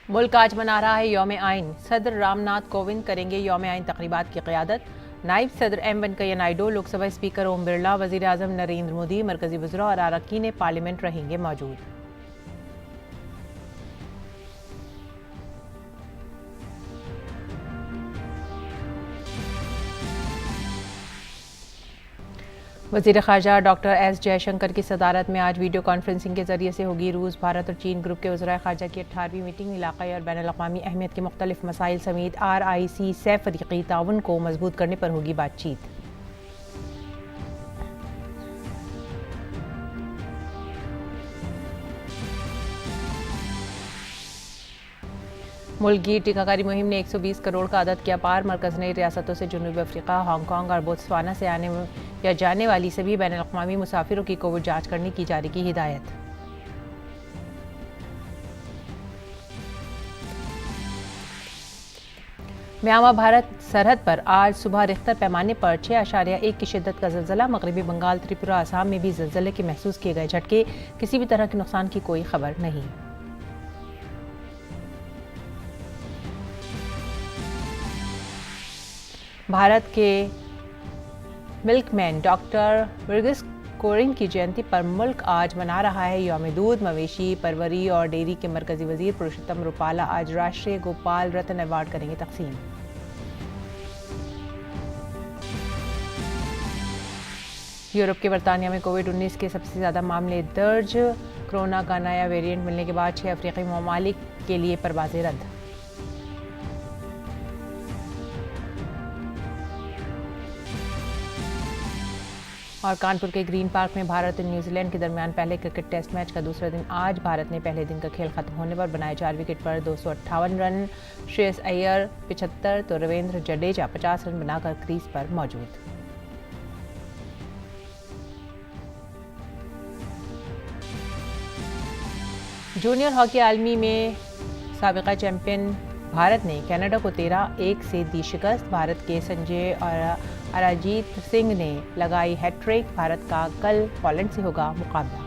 मुल्क आज मना रहा है यौम आइन। सदर रामनाथ कोविंद करेंगे यौम आइन तकरीबात की क़यादत। नायब सदर एम वेंकैया नायडू, लोकसभा स्पीकर ओम बिरला, वज़ीर आज़म नरेंद्र मोदी, मरकज़ी वज़रा और अरकान पार्लियामेंट रहेंगे मौजूद। वज़ीर ख़ारजा डॉक्टर एस जयशंकर की सदारत में आज वीडियो कॉन्फ्रेंसिंग के ज़रिए से होगी रूस, भारत और चीन ग्रुप के वज़राए ख़ारजा की 18वीं मीटिंग। इलाक़ाई और बैनुल अक़वामी अहमियत के मुख्तलिफ मसाइल समेत RIC से फ़रीक़ी ताउन को मजबूत करने पर होगी बातचीत। मुल्क की टीकाकारी मुहिम ने 120 करोड़ का अदद किया पार। मरकज़ ने रियासतों से जनूबी अफ्रीका, हांगकॉन्ग और बोत्सवाना से आने या जाने वाली सभी बैनुल अक़वामी मुसाफिरों की कोविड जांच करने की जारी की हिदायत। म्यांमार भारत सरहद पर आज सुबह रिख्तर पैमाने पर 6.1 की शिद्दत का ज़लज़ला। मगरबी बंगाल, त्रिपुरा, असम में भी ज़लज़ले के महसूस किए गए झटके। किसी भी तरह के नुकसान की कोई खबर नहीं। भारत के मिल्कमैन डॉक्टर वर्गीस कोरिन की जयंती पर मुल्क आज मना रहा है यौम दूध, मवेशी परवरी और डेयरी के मरकजी वजीर पुरुषोत्तम रुपाला आज राष्ट्रीय गोपाल रत्न अवार्ड करेंगे तकसीम। यूरोप के बरतानिया में कोविड-19 के सबसे ज़्यादा मामले दर्ज। कोरोना का नया वेरिएंट मिलने के बाद 6 अफ्रीकी ममालिक के लिए परवाज़ें रद्द। और कानपुर के ग्रीन पार्क में भारत और न्यूजीलैंड के दरमियान पहले क्रिकेट टेस्ट मैच का दूसरा दिन आज। भारत ने पहले दिन का खेल खत्म होने पर बनाए 4 विकेट पर 258 रन। श्रेयस अय्यर 75 तो रविंद्र जडेजा 50 रन बनाकर क्रीज पर मौजूद। जूनियर हॉकी आलमी में साबिका चैंपियन भारत ने कनाडा को 13-1 से दी शिकस्त। भारत के संजय और अराजीत सिंह ने लगाई हैट्रिक। भारत का कल पोलैंड से होगा मुकाबला।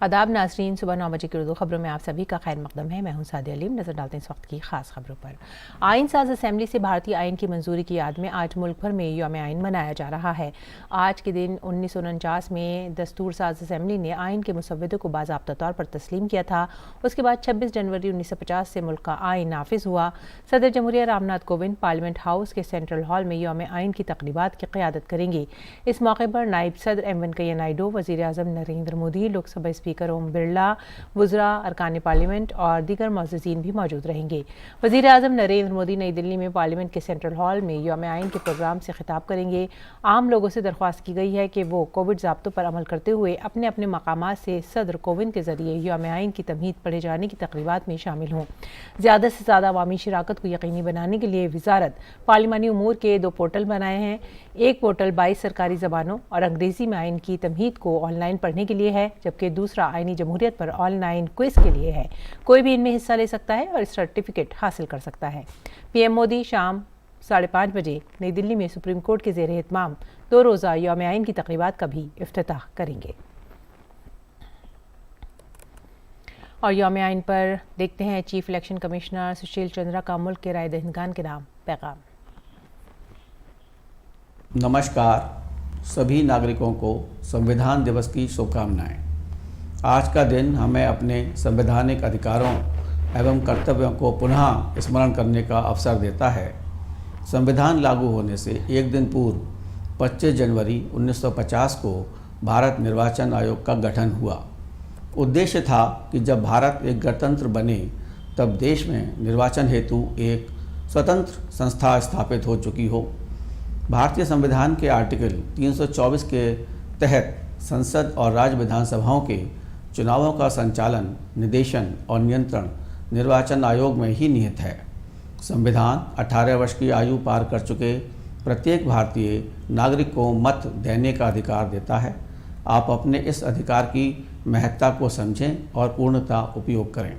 आदाब नाजरीन, सुबह 9 बजे की उर्दू खबरों में आप सभी का खैर मकदम है। मैं हूं सादिया अलीम। नजर डालते हैं इस वक्त की खास खबरों पर। आइन साज असेंबली से भारतीय आइन की मंजूरी की याद में आज मुल्क भर में यौम आइन मनाया जा रहा है। आज के दिन 1949 में दस्तूर साज असेंबली ने आइन के मुसव्वदे को बाज़ाब्ता तौर पर तस्लीम किया था। उसके बाद 26 जनवरी 1950 से मुल्क का आइन नाफिज हुआ। सदर जमहूरिया रामनाथ कोविंद पार्लियामेंट हाउस के सेंट्रल हॉल में यौम आइन की तकरीबात की क़यादत करेंगे। इस मौके पर नायब सदर एम वेंकैया नायडू, वज़ीर आज़म नरेंद्र मोदी, लोकसभा स्पीकर ओम बिरला, वज़रा, अरकान पार्लियामेंट और दीगर मुअज़्ज़िज़ीन भी मौजूद रहेंगे। वज़ीर आज़म नरेंद्र मोदी नई दिल्ली में पार्लियामेंट के सेंट्रल हॉल में यौम आइन के प्रोग्राम से खिताब करेंगे। आम लोगों से दरख्वास्त की गई है कि वो कोविड ज़ाब्तों पर अमल करते हुए अपने अपने मकामात से सदर कोविंद के ज़रिए यौम आइन की तमहीद पढ़े जाने की तकरीबात में शामिल हों। ज़्यादा से ज़्यादा अवामी शिराकत को यकीनी बनाने के लिए वज़ारत पार्लिमानी उमूर के 2 पोर्टल बनाए हैं। एक पोर्टल 22 सरकारी ज़बानों और अंग्रेज़ी में आइन की तमहीद को ऑनलाइन पढ़ने के लिए है, जबकि दूसरा आइनी जमहूरियत पर ऑनलाइन क्विज के लिए है। कोई भी इनमें हिस्सा ले सकता है और सर्टिफिकेट हासिल कर सकता है। PM मोदी शाम 5:30 बजे नई दिल्ली में सुप्रीम कोर्ट के ज़ेर एहतमाम 2 रोज़ा यौम आइन की तकरीबात का भी इफ्तिताह करेंगे। और यौम आइन पर देखते हैं chief election commissioner Sushil Chandra का मुल्क के राय दहिंदगान के नाम पैगाम। नमस्कार, सभी नागरिकों को संविधान दिवस की शुभकामनाएं। आज का दिन हमें अपने संवैधानिक अधिकारों एवं कर्तव्यों को पुनः स्मरण करने का अवसर देता है। संविधान लागू होने से एक दिन पूर्व 25 जनवरी 1950 को भारत निर्वाचन आयोग का गठन हुआ। उद्देश्य था कि जब भारत एक गणतंत्र बने तब देश में निर्वाचन हेतु एक स्वतंत्र संस्था स्थापित हो चुकी हो। भारतीय संविधान के आर्टिकल 324 के तहत संसद और राज्य विधानसभाओं के चुनावों का संचालन, निदेशन और नियंत्रण निर्वाचन आयोग में ही निहित है। संविधान 18 वर्ष की आयु पार कर चुके प्रत्येक भारतीय नागरिक को मत देने का अधिकार देता है। आप अपने इस अधिकार की महत्ता को समझें और पूर्णतः उपयोग करें।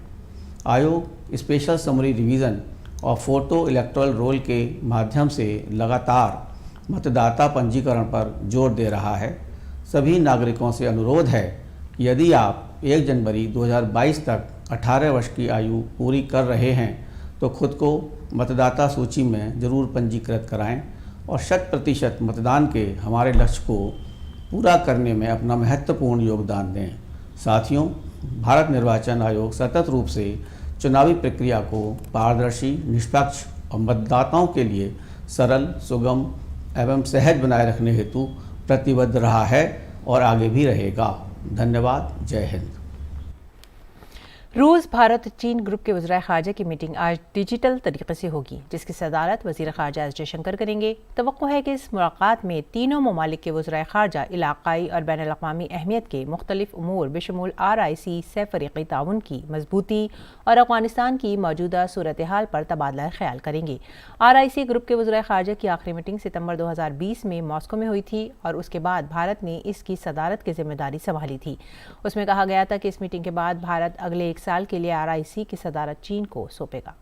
आयोग स्पेशल समरी रिवीजन और फोटो इलेक्टोरल रोल के माध्यम से लगातार मतदाता पंजीकरण पर जोर दे रहा है। सभी नागरिकों से अनुरोध है कि यदि आप 1 जनवरी 2022 तक 18 वर्ष की आयु पूरी कर रहे हैं तो खुद को मतदाता सूची में ज़रूर पंजीकृत कराएं और 100% मतदान के हमारे लक्ष्य को पूरा करने में अपना महत्वपूर्ण योगदान दें। साथियों, भारत निर्वाचन आयोग सतत रूप से चुनावी प्रक्रिया को पारदर्शी, निष्पक्ष और मतदाताओं के लिए सरल, सुगम एवं सहज बनाए रखने हेतु प्रतिबद्ध रहा है और आगे भी रहेगा। धन्यवाद। जय हिंद। रूस भारत चीन ग्रुप के वज़ीर ख़ारजा की मीटिंग आज डिजिटल तरीके से होगी, जिसकी सदारत वज़ीर ख़ारजा एस जयशंकर करेंगे। तवक्को है कि इस मुलाकात में तीनों ममालिक के वज़ीर ख़ारजा इलाक़ाई और बैनुल अक़वामी अहमियत के मुख्तलिफ उमूर बेशमूल RIC से फ़रीक़ी ताउन की मजबूती और अफ़ग़ानिस्तान की मौजूदा सूरत हाल पर तबादला ख्याल करेंगे। RIC ग्रुप के वज़ीर ख़ारजा की आखिरी मीटिंग सितंबर 2020 में मॉस्को में हुई थी और उसके बाद भारत ने इसकी सदारत की जिम्मेदारी संभाली थी। उसमें कहा गया था कि इस मीटिंग के बाद भारत अगले 1 साल के लिए RIC की सदारत चीन को सौंपेगा।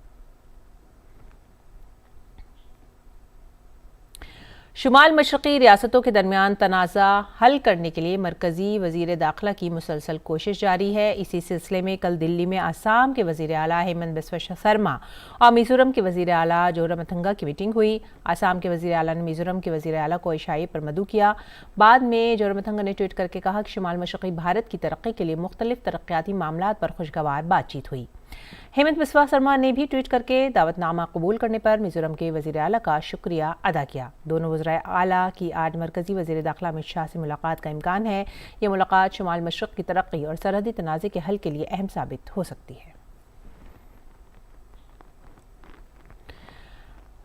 शुमाल मशरक़ी रियासतों के दरमियान तनाज़ा हल करने के लिए मरकज़ी वज़ीर दाखिला की मुसलसल कोशिश जारी है। इसी सिलसिले में कल दिल्ली में आसाम के वज़ीर आला हेमंत बिस्वा शर्मा और मिज़ोरम के वज़ीर आला जोरामथंगा की मीटिंग हुई। आसाम के वज़ीर आला ने मिज़ोरम के वज़ीर आला को इशारे पर मदऊ किया। बाद में जोरामथंगा ने ट्वीट करके कहा कि शुमाल मशरक़ी भारत की तरक्की के लिए मुख्तलिफ तरक्याती मामलात पर खुशगवार बातचीत हुई। हेमंत बिस्वा शर्मा ने भी ट्वीट करके दावतनामा कबूल करने पर मिज़ोरम के वज़ीर आला का शुक्रिया अदा किया। दोनों वज़ीर आला की आज मरकज़ी वज़ीर दाखिला अमित शाह से मुलाकात का इम्कान है। ये मुलाकात शुमाल मशरक़ की तरक्की और सरहदी तनाज़े के हल के लिए अहम साबित हो सकती है।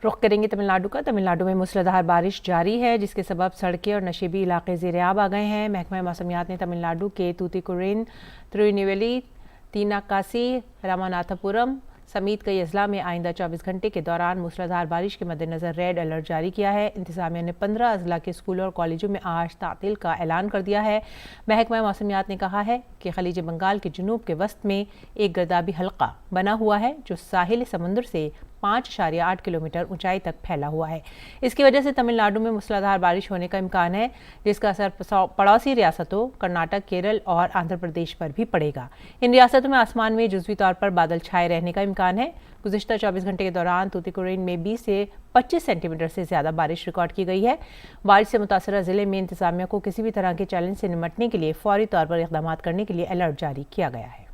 रुख करेंगे तमिलनाडु का। तमिलनाडु में मूसलाधार बारिश जारी है, जिसके सबब सड़कें और नशीबी इलाके ज़ेर-ए-आब आ गए हैं। महकमा मौसमियात ने तमिलनाडु के तूतीकुरिन, तिरुनेलवेली, तीनाकासी, रामानाथपुरम समेत कई अजला में आइंदा 24 घंटे के दौरान मूसलाधार बारिश के मद्देनज़र रेड अलर्ट जारी किया है। इंतज़ामिया ने 15 अजला के स्कूलों और कॉलेजों में आज तातील का ऐलान कर दिया है। महकमा मौसमियात ने कहा है कि खलीज बंगाल के जुनूब के वस्त में एक गर्दाबी हल्का बना हुआ है, जो साहिल समुद्र से 5.8 किलोमीटर ऊंचाई तक फैला हुआ है। इसकी वजह से तमिलनाडु में मूसलाधार बारिश होने का इम्कान है, जिसका असर पड़ोसी रियासतों कर्नाटक, केरल और आंध्र प्रदेश पर भी पड़ेगा। इन रियासतों में आसमान में जुज़वी तौर पर बादल छाए रहने का इम्कान है। गुज़िश्ता 24 घंटे के दौरान तूतीकुरिन में 20 से 25 सेंटीमीटर से ज़्यादा बारिश रिकॉर्ड की गई है। बारिश से मुतासरा ज़िले में इंतज़ामिया को किसी भी तरह के चैलेंज से निपटने के लिए फौरी तौर पर इक़दाम करने के लिए अलर्ट जारी किया गया है।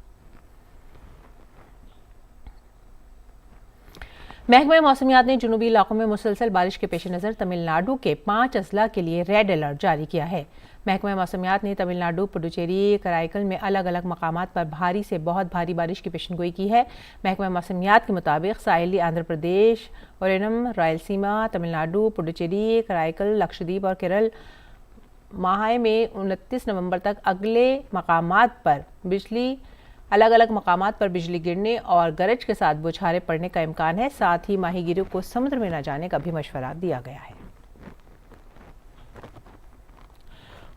महकमा मौसमियात ने जुनूबी इलाकों में मुसलसल बारिश के पेश नज़र तमिलनाडु के 5 अजला के लिए रेड अलर्ट जारी किया है। महकमा मौसमियात ने तमिलनाडु, पुडुचेरी, कराईकल में अलग अलग मकामात पर भारी से बहुत भारी बारिश की पेशनगोई की है। महकमा मौसमियात के मुताबिक साहिली आंध्र प्रदेश, ओरेनम, रायलसीमा, तमिलनाडु, पुडुचेरी, कराईकल, लक्षद्वीप और केरल माह में 29 नवंबर तक अलग अलग मकामात पर बिजली गिरने और गरज के साथ बौछारें पड़ने का इम्कान है। साथ ही माहीगीरों को समुद्र में न जाने का भी मशवरा दिया गया है।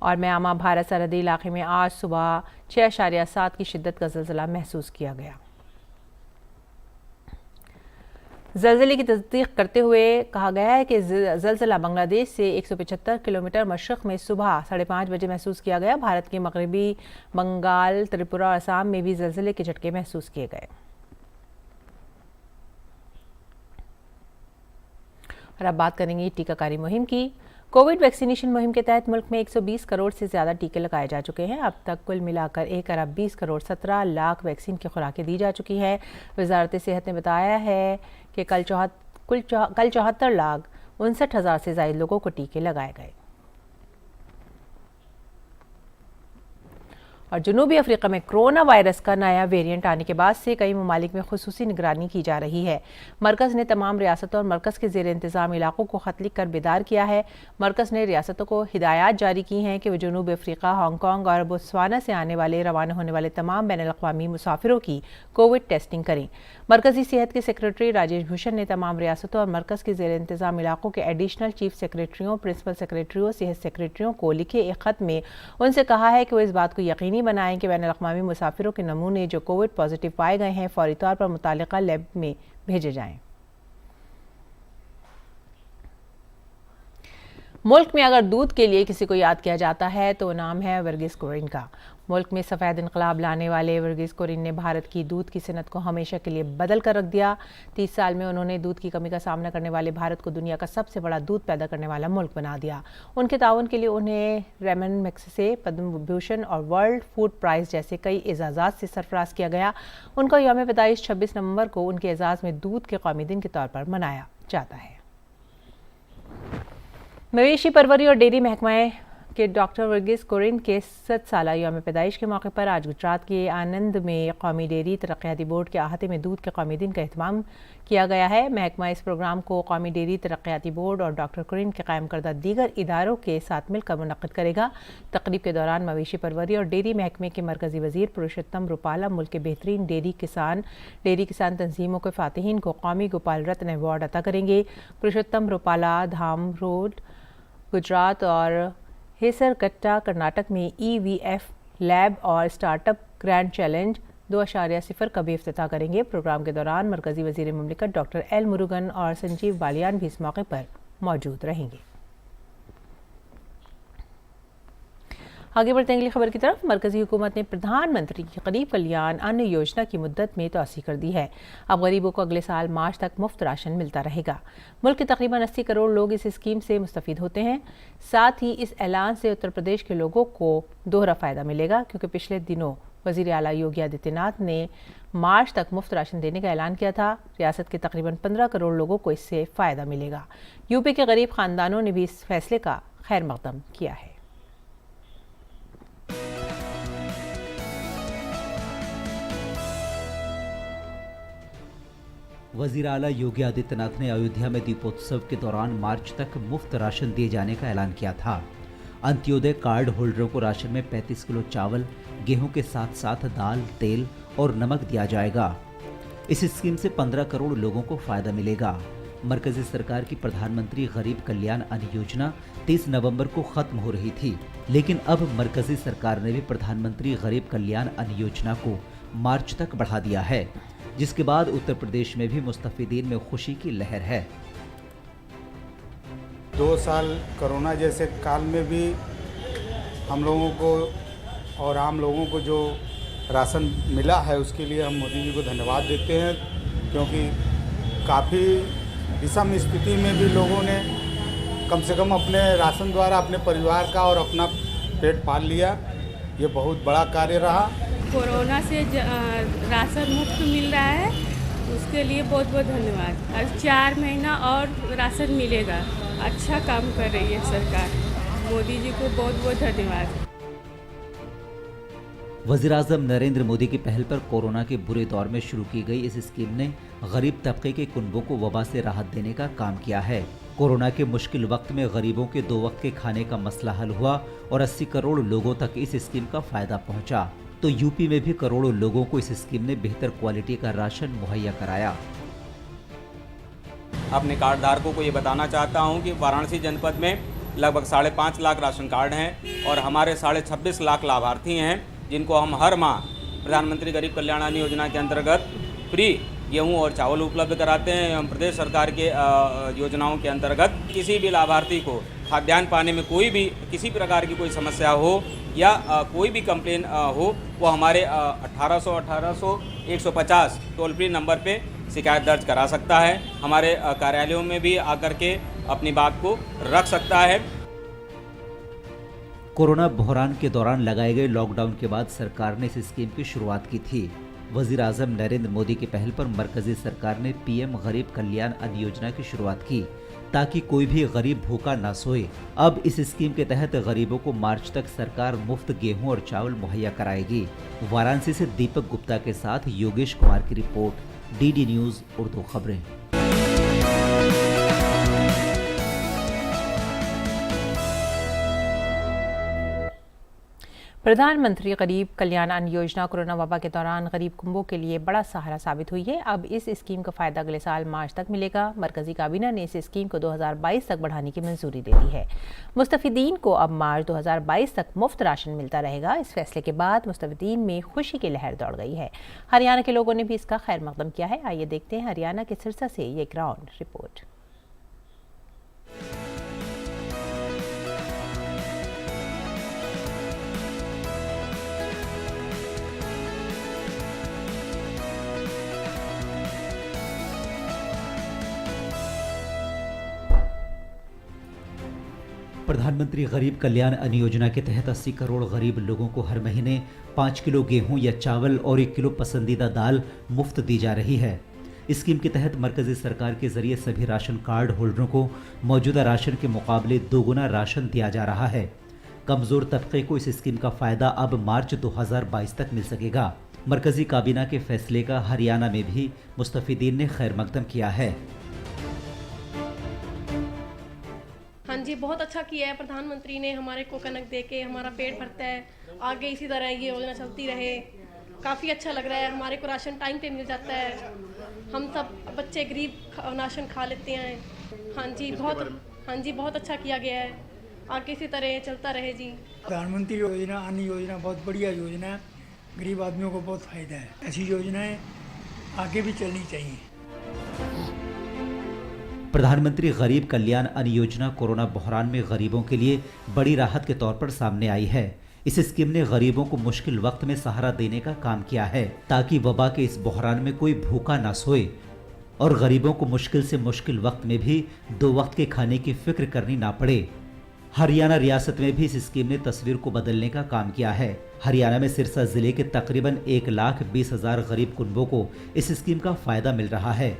और म्यांमार भारत सरहदी इलाके में आज सुबह 6.7 की शिद्दत का ज़लज़ला महसूस किया गया। ज़लज़ले की तस्दीक करते हुए कहा गया है कि ज़लज़ला बांग्लादेश से 175 किलोमीटर मशरक़ में सुबह 5:30 बजे महसूस किया गया। भारत के मगरबी बंगाल, त्रिपुरा और असम में भी ज़लज़ले के झटके महसूस किए गए। और अब बात करेंगे टीकाकारी मुहिम की। कोविड वैक्सीनेशन मुहिम के तहत मुल्क में 120 करोड़ से ज़्यादा टीके लगाए जा चुके हैं। अब तक कुल मिलाकर 1 अरब 20 करोड़ 17 लाख वैक्सीन की खुराकें दी जा चुकी है। वज़ारत सेहत ने बताया है कि कल 74,59,6000 से ज़ायद लोगों को टीके लगाए गए। और जनूबी अफ्रीका में कोरोना वायरस का नया वेरिएंट आने के बाद से कई ममालिक में खुसूसी निगरानी की जा रही है। मरकज़ ने तमाम रियासतों और मरकज़ के ज़ेर इंतज़ाम इलाकों को ख़त लिख कर बेदार किया है। मरकज़ ने रियासतों को हिदायत जारी की हैं कि वे जनूबी अफ्रीका, हांगकॉन्ग और बोत्सवाना से रवाना होने वाले तमाम बैनुल अक़वामी मुसाफिरों की कोविड टेस्टिंग करें। मरकज़ी सेहत के सेक्रेटरी राजेश भूषण ने तमाम रियासतों और मरकज़ के ज़ेर इंतज़ाम इलाकों के एडिशनल चीफ सेक्रेटरियों, प्रिंसिपल सेक्रेटरियों, सेहत सेक्रेटरियों को लिखे एक ख़त में उनसे कहा है कि वो इस बात को यकीनी बनाएं कि बैनुल अक़वामी मुसाफिरों के नमूने जो कोविड पॉजिटिव पाए गए हैं फौरी तौर पर मुतालिका लैब में भेजे जाएं। मुल्क में अगर दूध के लिए किसी को याद किया जाता है तो नाम है वर्गीस कुरियन का। मुल्क में सफ़ेद इनकलाब लाने वाले वर्गीस कुरियन ने भारत की दूध की सनत को हमेशा के लिए बदल कर रख दिया। 30 साल में उन्होंने दूध की कमी का सामना करने वाले भारत को दुनिया का सबसे बड़ा दूध पैदा करने वाला मुल्क बना दिया। उनके ताउन के लिए उन्हें रेमन मैग्सेसे पद्म विभूषण और वर्ल्ड फूड प्राइज़ जैसे कई एजाज़ात से सरफराज किया गया। उनका यौम पैदाइश 26 नवंबर को उनके एजाज़ में दूध के कौमी दिन के तौर पर मनाया जाता है। मवेशी परवरी और डेयरी महकमा के डॉक्टर वर्गीस कुरियन के 7 साला यौम पैदाइश के मौके पर आज गुजरात के आनंद में कौमी डेयरी तरक्याती बोर्ड के अहाते में दूध के कौमी दिन का एहतमाम किया गया है। महकमा इस प्रोग्राम को कौमी डेयरी तरक्याती बोर्ड और डॉक्टर कुरियन के कायम करदा दीगर इदारों के साथ मिलकर मुनक्किद करेगा। तकरीब के दौरान मवेशी परवरी और डेयरी महकमे के मरकजी वजीर पुरुषोत्तम रूपाला मुल्क के बेहतरीन डेयरी किसान तंजीमों के फातिहीन को कौमी गोपाल रत्न अवार्ड अता करेंगे। पुरुषोत्तम रूपाला धाम रोड गुजरात और हेसरगट्टा कर्नाटक में EVF लैब और स्टार्टअप ग्रैंड चैलेंज 2.0 का भी इफ्तिताह करेंगे। प्रोग्राम के दौरान मरकजी वजीर मुमलिकत डॉक्टर एल मुरुगन और संजीव बालियान भी इस मौके पर मौजूद रहेंगे। आगे बढ़ते हैं अगली खबर की तरफ। मरकजी हुकूमत ने प्रधानमंत्री गरीब कल्याण अन्न योजना की मुद्दत में तोसी कर दी है। अब गरीबों को अगले साल मार्च तक मुफ्त राशन मिलता रहेगा। मुल्क के तकरीबन 80 करोड़ लोग इस स्कीम से मुस्तफीद होते हैं। साथ ही इस ऐलान से उत्तर प्रदेश के लोगों को दोहरा फ़ायदा मिलेगा, क्योंकि पिछले दिनों वज़ीर आला योगी आदित्यनाथ ने मार्च तक मुफ्त राशन देने का ऐलान किया था। रियासत के तकरीबन 15 करोड़ लोगों को इससे फ़ायदा मिलेगा। यूपी के गरीब ख़ानदानों ने भी इस फैसले का खैर मकदम किया है। वज़ीर आला योगी आदित्यनाथ ने अयोध्या में दीपोत्सव के दौरान मार्च तक मुफ्त राशन दिए जाने का ऐलान किया था। अंत्योदय कार्ड होल्डरों को राशन में 35 किलो चावल, गेहूं के साथ साथ दाल, तेल और नमक दिया जाएगा। इस स्कीम से 15 करोड़ लोगों को फायदा मिलेगा। मरकजी सरकार की प्रधानमंत्री गरीब कल्याण अन्न योजना 30 नवंबर को खत्म हो रही थी, लेकिन अब मरकजी सरकार ने भी प्रधानमंत्री गरीब कल्याण अन्न योजना को मार्च तक बढ़ा दिया है, जिसके बाद उत्तर प्रदेश में भी मुस्तफिदीन में खुशी की लहर है। 2 साल कोरोना जैसे काल में भी हम लोगों को और आम लोगों को जो राशन मिला है, उसके लिए हम मोदी जी को धन्यवाद देते हैं, क्योंकि काफ़ी विषम स्थिति में भी लोगों ने कम से कम अपने राशन द्वारा अपने परिवार का और अपना पेट पाल लिया। ये बहुत बड़ा कार्य रहा। कोरोना से राशन मुफ्त मिल रहा है, उसके लिए बहुत बहुत धन्यवाद। और 4 महीना और राशन मिलेगा। अच्छा काम कर रही है सरकार। मोदी जी को बहुत बहुत धन्यवाद। वज़ीर-ए-आज़म नरेंद्र मोदी की पहल पर कोरोना के बुरे दौर में शुरू की गई इस स्कीम ने गरीब तबके के कुनबों को वबा से राहत देने का काम किया है। कोरोना के मुश्किल वक्त में गरीबों के 2 वक्त के खाने का मसला हल हुआ और 80 करोड़ लोगों तक इस स्कीम का फायदा पहुंचा। तो यूपी में भी करोड़ों लोगों को इस स्कीम ने बेहतर क्वालिटी का राशन मुहैया कराया। अपने कार्ड धारकों को ये बताना चाहता हूँ कि वाराणसी जनपद में लगभग 5.5 लाख राशन कार्ड हैं और हमारे 26.5 लाख लाभार्थी हैं, जिनको हम हर माह प्रधानमंत्री गरीब कल्याण अन्न योजना के अंतर्गत फ्री गेहूं और चावल उपलब्ध कराते हैं। एवं प्रदेश सरकार के योजनाओं के अंतर्गत किसी भी लाभार्थी को खाद्यान्न पाने में कोई भी किसी प्रकार की कोई समस्या हो या कोई भी कंप्लेन हो, वो हमारे 1800-150 टोल फ्री नंबर पे शिकायत दर्ज करा सकता है। हमारे कार्यालयों में भी आकर के अपनी बात को रख सकता है। कोरोना बहरान के दौरान लगाए गए लॉकडाउन के बाद सरकार ने इस स्कीम की शुरुआत की थी। वज़ीर-ए-आज़म नरेंद्र मोदी की पहल पर मरकजी सरकार ने PM गरीब कल्याण अन्न योजना की शुरुआत की, ताकि कोई भी गरीब भूखा ना सोए। अब इस स्कीम के तहत गरीबों को मार्च तक सरकार मुफ्त गेहूं और चावल मुहैया कराएगी। वाराणसी से दीपक गुप्ता के साथ योगेश कुमार की रिपोर्ट, DD न्यूज़ उर्दू खबरें। प्रधानमंत्री गरीब कल्याण अन्न योजना कोरोना वबा के दौरान गरीब कुंबों के लिए बड़ा सहारा साबित हुई है। अब इस स्कीम का फायदा अगले साल मार्च तक मिलेगा। मरकजी काबीना ने इस स्कीम को 2022 तक बढ़ाने की मंजूरी दे दी है। मुस्तफिदीन को अब मार्च 2022 तक मुफ्त राशन मिलता रहेगा। इस फैसले के बाद मुस्तफिदीन में खुशी की लहर दौड़ गई है। हरियाणा के लोगों ने भी इसका खैर मकदम किया है। आइए देखते हैं हरियाणा के सिरसा से ये ग्राउंड रिपोर्ट। प्रधानमंत्री गरीब कल्याण अन्न योजना के तहत 80 करोड़ गरीब लोगों को हर महीने 5 किलो गेहूं या चावल और 1 किलो पसंदीदा दाल मुफ्त दी जा रही है। इस स्कीम के तहत मरकजी सरकार के जरिए सभी राशन कार्ड होल्डरों को मौजूदा राशन के मुकाबले दोगुना राशन दिया जा रहा है। कमजोर तबके को इस स्कीम का फायदा अब मार्च 2022 तक मिल सकेगा। मरकजी काबीना के फैसले का हरियाणा में भी मुस्तफीदीन ने खैर मकदम किया है। हाँ जी, बहुत अच्छा किया है प्रधानमंत्री ने, हमारे को कनक दे के हमारा पेट भरता है। आगे इसी तरह ये योजना चलती रहे। काफ़ी अच्छा लग रहा है, हमारे को राशन टाइम पे मिल जाता है। हम सब बच्चे गरीब राशन खा लेते हैं। हाँ जी, बहुत अच्छा किया गया है। आगे इसी तरह चलता रहे जी। प्रधानमंत्री योजना अन्न योजना बहुत बढ़िया योजना है, गरीब आदमियों को बहुत फायदा है। ऐसी योजनाएं आगे भी चलनी चाहिए। प्रधानमंत्री गरीब कल्याण अन्न योजना कोरोना बहरान में गरीबों के लिए बड़ी राहत के तौर पर सामने आई है। इस स्कीम ने गरीबों को मुश्किल वक्त में सहारा देने का काम किया है, ताकि वबा के इस बहरान में कोई भूखा ना सोए और गरीबों को मुश्किल से मुश्किल वक्त में भी 2 वक्त के खाने की फिक्र करनी ना पड़े। हरियाणा रियासत में भी इस स्कीम ने तस्वीर को बदलने का काम किया है। हरियाणा में सिरसा जिले के तकरीबन 1,20,000 गरीब कुनबों को इस स्कीम का फायदा मिल रहा है।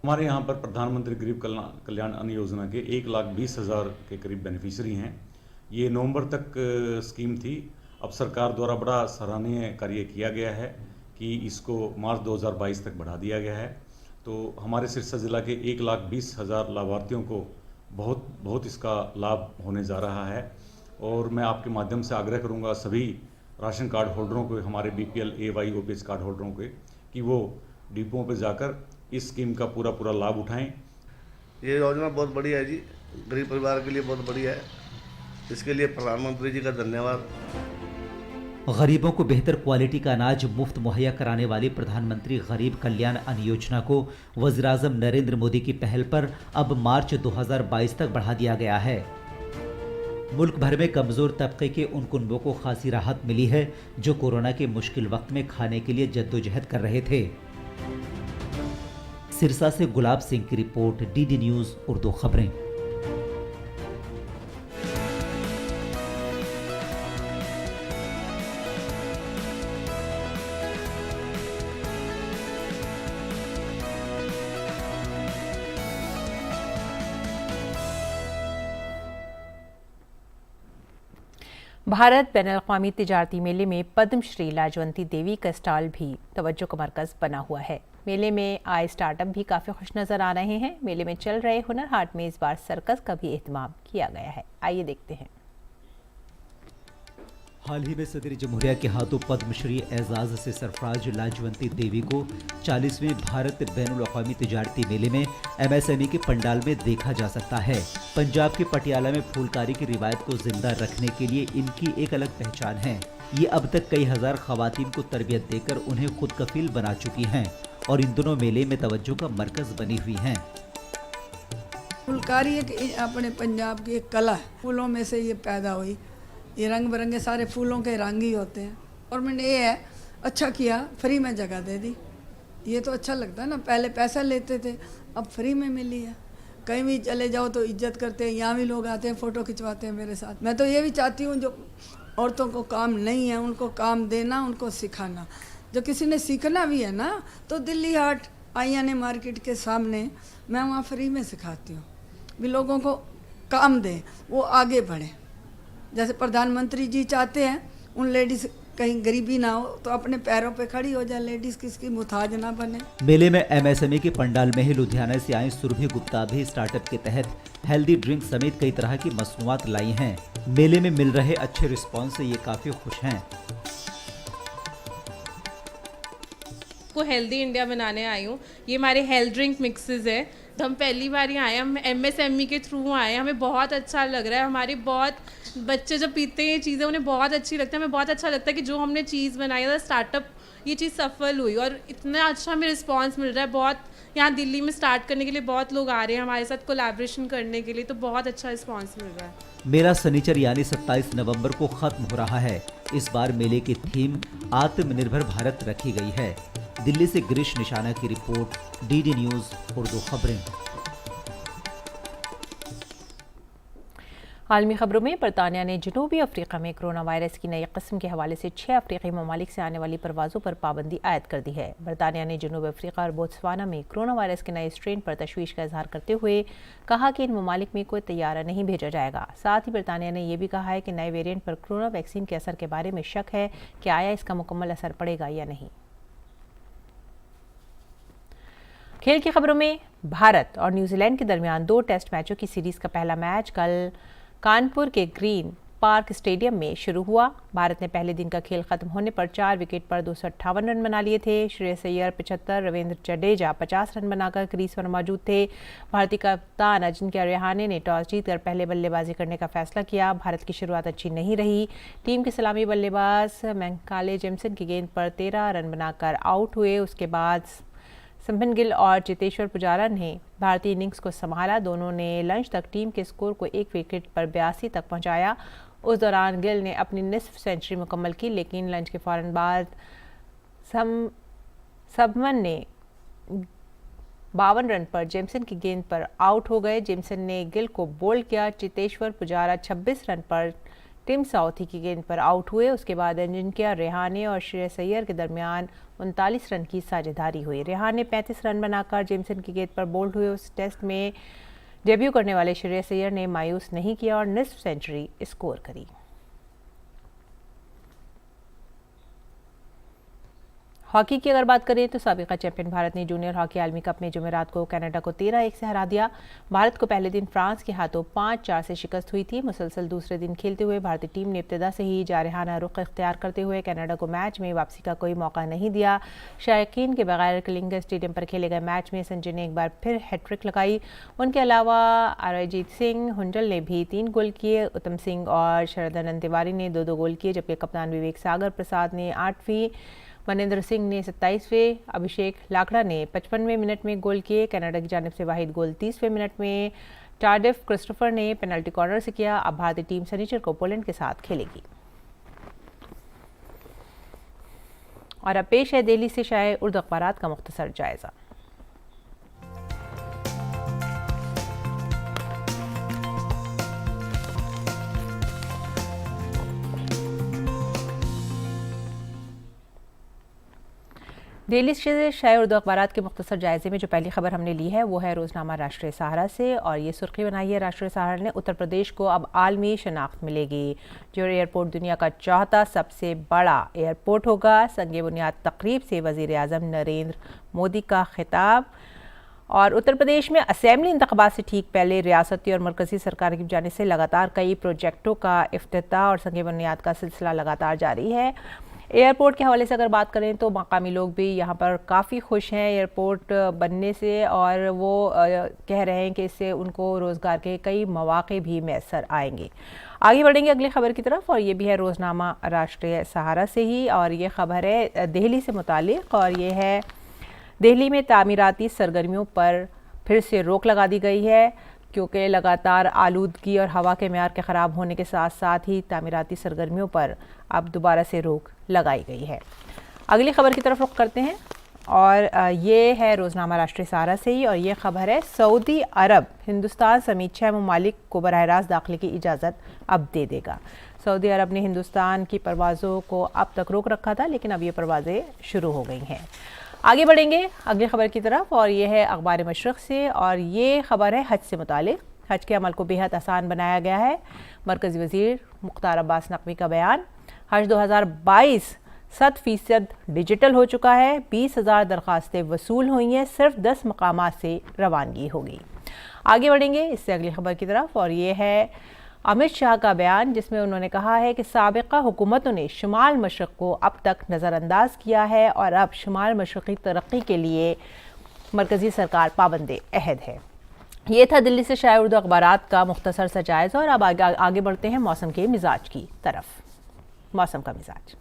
हमारे यहाँ पर प्रधानमंत्री गरीब कल्याण अन्न योजना के 1,20,000 के करीब बेनिफिशियरी हैं। ये नवंबर तक स्कीम थी। अब सरकार द्वारा बड़ा सराहनीय कार्य किया गया है कि इसको मार्च 2022 तक बढ़ा दिया गया है। तो हमारे सिरसा ज़िला के 1,20,000 लाभार्थियों को बहुत इसका लाभ होने जा रहा है। और मैं आपके माध्यम से आग्रह करूँगा सभी राशन कार्ड होल्डरों को, हमारे BPL AY OPH कार्ड होल्डरों के, कि वो डिपों पर जाकर इस स्कीम का पूरा लाभ उठाएं। ये योजना बहुत बढ़िया है जी, गरीब परिवार के लिए बहुत बढ़िया है। इसके लिए प्रधानमंत्री जी का धन्यवाद। गरीबों को बेहतर क्वालिटी का अनाज मुफ्त मुहैया कराने वाली प्रधानमंत्री गरीब कल्याण अन्न योजना को वज़ीर-ए-आज़म नरेंद्र मोदी की पहल पर अब मार्च 2022 तक बढ़ा दिया गया है। मुल्क भर में कमजोर तबके के उन कुनबों को खासी राहत मिली है जो कोरोना के मुश्किल वक्त में खाने के लिए जद्दोजहद कर रहे थे। सिरसा से गुलाब सिंह की रिपोर्ट, DD न्यूज़ उर्दू खबरें। भारत बैनुल-अक़वामी तिजारती मेले में पद्मश्री लाजवंती देवी का स्टॉल भी तवज्जो का मरकज़ बना हुआ है। मेले में आए स्टार्टअप भी काफ़ी खुश नज़र आ रहे हैं। मेले में चल रहे हुनर हाट में इस बार सर्कस का भी एहतमाम किया गया है। आइए देखते हैं। हाल ही में सदर जमहूरिया के हाथों पद्मश्री एजाज से सरफराज लाजवंती देवी को 40वें भारत बैनुल-अक़वामी तिजारती मेले में MSME के पंडाल में देखा जा सकता है। पंजाब के पटियाला में फूलकारी की रिवायत को जिंदा रखने के लिए इनकी एक अलग पहचान है। ये अब तक कई हजार खवातीन को तरबियत देकर उन्हें खुद कफील बना चुकी हैं और इन दोनों मेले में तवज्जो का मरकज बनी हुई हैं। फुलकारी एक अपने पंजाब की एक कला है, फूलों में से ये पैदा हुई। ये रंग बिरंगे सारे फूलों के रंग ही होते हैं और मैंने ये है अच्छा किया, फ्री में जगह दे दी। ये तो अच्छा लगता है ना, पहले पैसा लेते थे, अब फ्री में मिली है। कहीं भी चले जाओ तो इज्जत करते हैं, यहाँ भी लोग आते हैं फ़ोटो खिंचवाते हैं मेरे साथ। मैं तो ये भी चाहती हूँ जो औरतों को काम नहीं है उनको काम देना, उनको सिखाना। जो किसी ने सीखना भी है ना तो दिल्ली हाट आईयाने मार्केट के सामने मैं वहाँ फ्री में सिखाती हूँ भी लोगों को काम दें, वो आगे बढ़ें। जैसे प्रधानमंत्री जी चाहते हैं उन लेडीज़ कहीं गरीबी ना हो तो अपने पैरों पे खड़ी हो जाए, लेडीज़ किसकी मुताज ना बने। मेले में MSME के पंडाल में ही लुधियाना से आई सुरभि गुप्ता भी स्टार्टअप के तहत हेल्दी ड्रिंक समेत कई तरह की मसनूआत लाई हैं। मेले में मिल रहे अच्छे रिस्पांस से ये काफ़ी खुश हैं। को हेल्दी इंडिया बनाने आई हूँ। ये हमारे हेल्थ ड्रिंक मिक्सेस है। तो हम पहली बार ही आए, हम MSME के थ्रू आए, हमें बहुत अच्छा लग रहा है। हमारे बहुत बच्चे जब पीते हैं ये चीज़ें उन्हें बहुत अच्छी लगती है। हमें बहुत अच्छा लगता है कि जो हमने चीज़ बनाई था स्टार्टअप, ये चीज़ सफल हुई और इतना अच्छा हमें रिस्पांस मिल रहा है। बहुत यहाँ दिल्ली में स्टार्ट करने के लिए बहुत लोग आ रहे हैं हमारे साथ कोलैबोरेशन करने के लिए, तो बहुत अच्छा रिस्पांस मिल रहा है। मेला शनिचर यानी 27 नवंबर को खत्म हो रहा है। इस बार मेले की थीम आत्मनिर्भर भारत रखी गई है। दिल्ली से गिरीश निशाना की रिपोर्ट, DD न्यूज़ उर्दू खबरें। आलमी खबरों में बरतानिया ने जनूबी अफ्रीका में कोरोना वायरस की नई किस्म के हवाले से 6 अफ्रीकी ममालिक से आने वाली परवाज़ों पर पाबंदी आयद कर दी है। बरतानिया ने जनूबी अफ्रीका और बोत्सवाना में कोरोना वायरस के नए स्ट्रेन पर तशवीश का इजहार करते हुए कहा कि इन ममालिक में कोई तैयारा नहीं भेजा जाएगा। साथ ही बरतानिया ने यह भी कहा है कि नए वेरिएंट पर कोरोना वैक्सीन के असर के बारे में शक है कि आया इसका मुकम्मल असर पड़ेगा या नहीं। खेल की खबरों में भारत और न्यूजीलैंड के दरमियान 2 टेस्ट मैचों की सीरीज का पहला मैच कल कानपुर के ग्रीन पार्क स्टेडियम में शुरू हुआ। भारत ने पहले दिन का खेल खत्म होने पर 4 विकेट पर 258 रन बना लिए थे। श्रेयस अय्यर 75, रविंद्र जडेजा 50 रन बनाकर क्रीज पर मौजूद थे। भारतीय कप्तान अजिंक्य रहाणे ने टॉस जीतकर पहले बल्लेबाजी करने का फैसला किया। भारत की शुरुआत अच्छी नहीं रही। टीम के सलामी बल्लेबाज मैकाले जेमसन की गेंद पर 13 रन बनाकर आउट हुए। उसके बाद शुभमन गिल और चेतेश्वर पुजारा ने भारतीय इनिंग्स को संभाला। दोनों ने लंच तक टीम के स्कोर को 1 विकेट पर 82 तक पहुंचाया। उस दौरान गिल ने अपनी निसफ सेंचुरी मुकम्मल की, लेकिन लंच के फौरन बाद शुभमन ने 52 रन पर जेमसन की गेंद पर आउट हो गए। जेमसन ने गिल को बोल्ड किया। चेतेश्वर पुजारा 26 रन पर टिम साउथी की गेंद पर आउट हुए। उसके बाद अजिंक्य रहाणे और श्रेयस अय्यर के दरमियान 39 रन की साझेदारी हुई। रहाणे 35 रन बनाकर जेमसन की गेंद पर बोल्ड हुए। उस टेस्ट में डेब्यू करने वाले श्रेयस अय्यर ने मायूस नहीं किया और निसफ सेंचुरी स्कोर करी। हॉकी की अगर बात करें तो साबिका चैंपियन भारत ने जूनियर हॉकी आलमी कप में जुमेरात को कनाडा को 13-1 से हरा दिया। भारत को पहले दिन फ्रांस के हाथों 5-4 से शिकस्त हुई थी। मुसलसल दूसरे दिन खेलते हुए भारतीय टीम ने इब्तिदा से ही जारहाना रुख इख्तियार करते हुए कनाडा को मैच में वापसी का कोई मौका नहीं दिया। शायकीन के बगैर कलिंगा स्टेडियम पर खेले गए मैच में संजय ने एक बार फिर हैट्रिक लगाई। उनके अलावा अरयजीत सिंह हुंडल ने भी 3 गोल किए। उत्तम सिंह और शरदानंद तिवारी ने 2-2 गोल किए, जबकि कप्तान विवेक सागर प्रसाद ने 8वीं, मनेंद्र सिंह ने 27वें, अभिषेक लाकड़ा ने 55वें मिनट में गोल किए। कनाडा की जानिब से वाहिद गोल 30वें मिनट में टार्डिफ क्रिस्टोफर ने पेनल्टी कॉर्नर से किया। अब भारतीय टीम शनिचर को पोलैंड के साथ खेलेगी। और अब पेश है दिल्ली से शाये उर्दू अखबारात का मुख्तसर जायजा। दिल्ली से शाये उर्दू अखबारात के मुख्तसर जायजे में जो पहली खबर हमने ली है वो है रोजनामा राष्ट्रीय सहारा से, और ये सुर्खी बनाई है राष्ट्रीय सहारा ने, उत्तर प्रदेश को अब आलमी शनाख्त मिलेगी। जो एयरपोर्ट दुनिया का चौथा सबसे बड़ा एयरपोर्ट होगा। संग बुनियाद तकरीब से वज़ीर आज़म नरेंद्र मोदी का खिताब। और उत्तर प्रदेश में असेंबली इंतखाबात से ठीक पहले रियासती और मरकज़ी सरकार की जानिब से लगातार कई प्रोजेक्टों का इफ्तिताह और संग बुनियाद का सिलसिला लगातार जारी है। एयरपोर्ट के हवाले से अगर बात करें तो मकामी लोग भी यहाँ पर काफ़ी खुश हैं एयरपोर्ट बनने से, और वो कह रहे हैं कि इससे उनको रोज़गार के कई मौक़े भी मैसर आएंगे। आगे बढ़ेंगे अगली खबर की तरफ, और ये भी है रोज़नामा राष्ट्रीय सहारा से ही, और ये खबर है दिल्ली से मुतालिक, और ये है दिल्ली में तामीराती सरगर्मियों पर फिर से रोक लगा दी गई है, क्योंकि लगातार आलूदगी और हवा के मेयार के ख़राब होने के साथ साथ ही तामीराती सरगर्मियों पर अब दोबारा से रोक लगाई गई है। अगली खबर की तरफ रुख करते हैं, और ये है रोज़नामा राष्ट्रीय सहारा से ही, और ये खबर है सऊदी अरब हिंदुस्तान समेत 6 ममालिक को बराह रास्त दाखिले की इजाज़त अब दे देगा। सऊदी अरब ने हिंदुस्तान की परवाज़ों को अब तक रोक रखा था, लेकिन अब ये परवाज़ें शुरू हो गई हैं। आगे बढ़ेंगे अगली खबर की तरफ, और ये है अखबार मशरक़ से, और ये खबर है हज से मुतालिक। हज के अमल को बेहद आसान बनाया गया है। मरकज़ी वज़ीर मुख्तार अब्बास नकवी का बयान। हज 2022 100% डिजिटल हो चुका है। 20,000 दरख्वास्तें वसूल हुई हैं। सिर्फ 10 मकामात से रवानगी होगी। आगे बढ़ेंगे इससे अगली खबर की तरफ, और ये है अमित शाह का बयान, जिसमें उन्होंने कहा है कि साबिक़ा हुकूमतों ने शुमाल मशरक़ को अब तक नज़रअंदाज किया है, और अब शुमाल मशरक़ी तरक्की के लिए मरकज़ी सरकार पाबंद अहद है। ये था दिल्ली से शाये उर्दू अखबारात का मुख्तसर सा जायज़ा, और अब आगे बढ़ते हैं मौसम के मिजाज की तरफ। मौसम का मिजाज।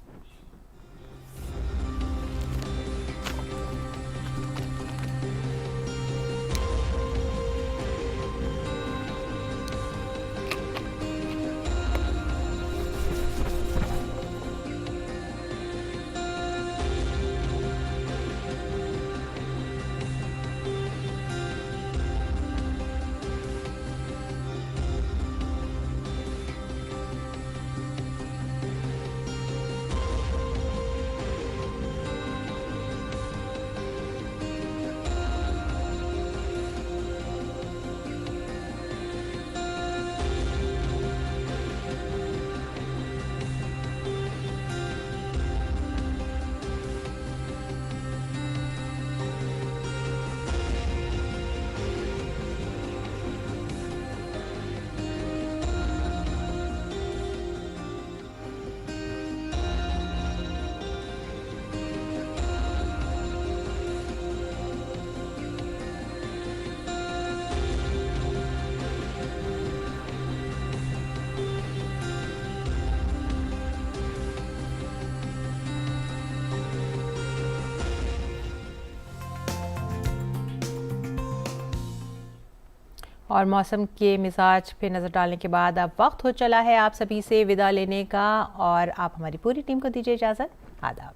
और मौसम के मिजाज पे नज़र डालने के बाद अब वक्त हो चला है आप सभी से विदा लेने का, और आप हमारी पूरी टीम को दीजिए इजाज़त। आदाब।